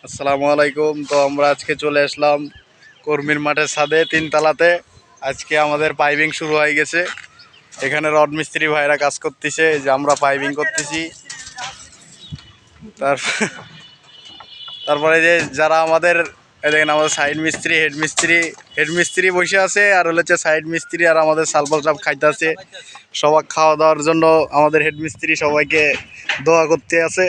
আসসালামু আলাইকুম। তো আমরা আজকে চলে আসলাম কর্মীর মাঠের ছাদে 3 তলাতে। আজকে আমাদের পাইপিং শুরু হয়ে গেছে। এখানে রড মিস্ত্রি ভাইরা কাজ করতেছে, যে আমরা পাইপিং করতেছি। তারপরে যে যারা আমাদের দেখেন, আমাদের সাইড মিস্ত্রি, হেড মিস্ত্রি বসে আছে, আর হচ্ছে সাইড মিস্ত্রি আর আমাদের সালপাল সব খাইতে আছে। সবাই খাওয়া দাওয়ার জন্য আমাদের হেড মিস্ত্রি সবাইকে দোয়া করতে আছে।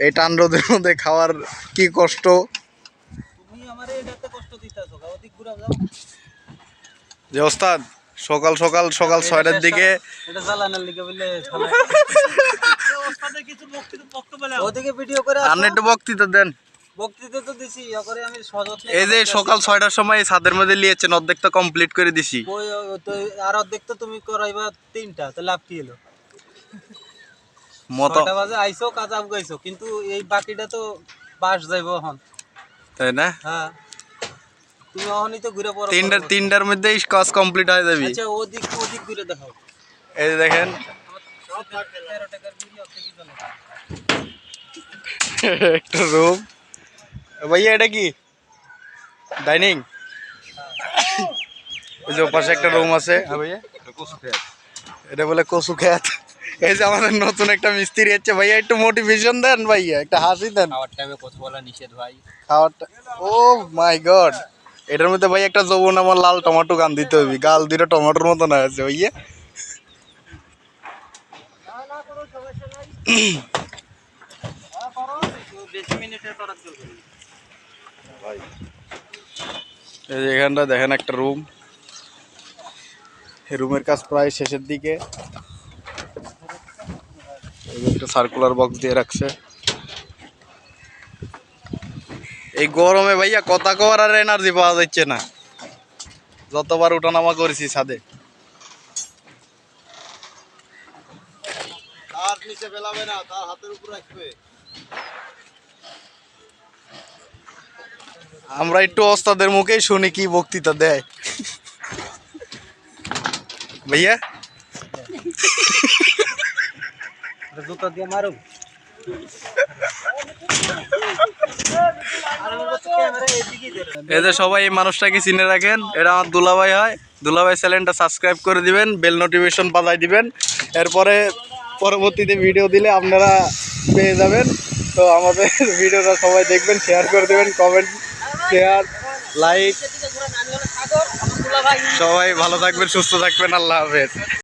এই টান রোদের মধ্যে খাওয়ার কি কষ্ট। যে ওস্তাদ সকাল সকাল 6টার দিকে একটু বক্তৃতা দেন। এই যে সকাল 6টার সময় ছাদের মধ্যে নিয়েছেন, অর্ধেক তো কমপ্লিট করে দিছি। আর অর্ধেক তো তুমি করাইবা 3টা, তো লাভ কি হলো? মতো 6টা বাজে আইছো, কাজ আগাইছো, কিন্তু এই বাকিটা তো বাস যাইবো এখন, তাই না? হ্যাঁ, তুমি এখনই তো ঘুরে পড়ো। 3টার মধ্যেই কাজ কমপ্লিট হয়ে যাবে। আচ্ছা, ওদিক ঘুরে দেখাও। এই যে দেখেন, 13 টাকার বিড়ি হচ্ছে কি জানো? একটা রুম। ভাইয়া এটা কি ডাইনিং? ওই যে পাশে একটা রুম আছে। ভাইয়া এটা বলে কচু খেত। এই যে আমাদের নতুন একটা মিস্ত্রি হচ্ছে। ভাইয়া একটু মোটিভেশন দেন, ভাইয়া একটা হাসি দেন। খাওয়ার টাইমে কথা বলা নিষেধ ভাই। খাওয়ারটা, ও মাই গড, এটার মধ্যে ভাই একটা যৌবন আমার লাল টমেটো গান দিতে হবে। গাল দুটো টমেটোর মতন আছে ভাইয়া। এই যে এখানটা দেখেন একটা রুম। এই রুমের কাজ প্রায় শেষের দিকে। একটা সার্কুলার বক্স দিয়ে রাখছে। এই গরমে ভাইয়া কথা কওয়ার আর এনার্জি পাওয়া যাচ্ছে না। যতবার উঠানামা করেছি ছাদে। তার নিচে ফেলাবে না, তার হাতের উপর রাখবে। আমরা একটু ওস্তাদের মুখেই শুনি কি বক্তৃতা দেয়। ভাইয়া জুতা দিয়ে মারো। এদের সবাই এই মানুষটাকে চিনে রাখেন। এটা আমার দুলাভাই হয়। দুলাভাই চ্যানেলটা সাবস্ক্রাইব করে দিবেন, বেল নোটিফিকেশন বাজাই দিবেন। এরপরে পরবর্তীতে ভিডিও দিলে আপনারা পেয়ে যাবেন। তো আমাদের ভিডিওটা সবাই দেখবেন, শেয়ার করে দেবেন, কমেন্ট, শেয়ার, লাইক। সবাই ভালো থাকবেন, সুস্থ থাকবেন। আল্লাহ হাফেজ।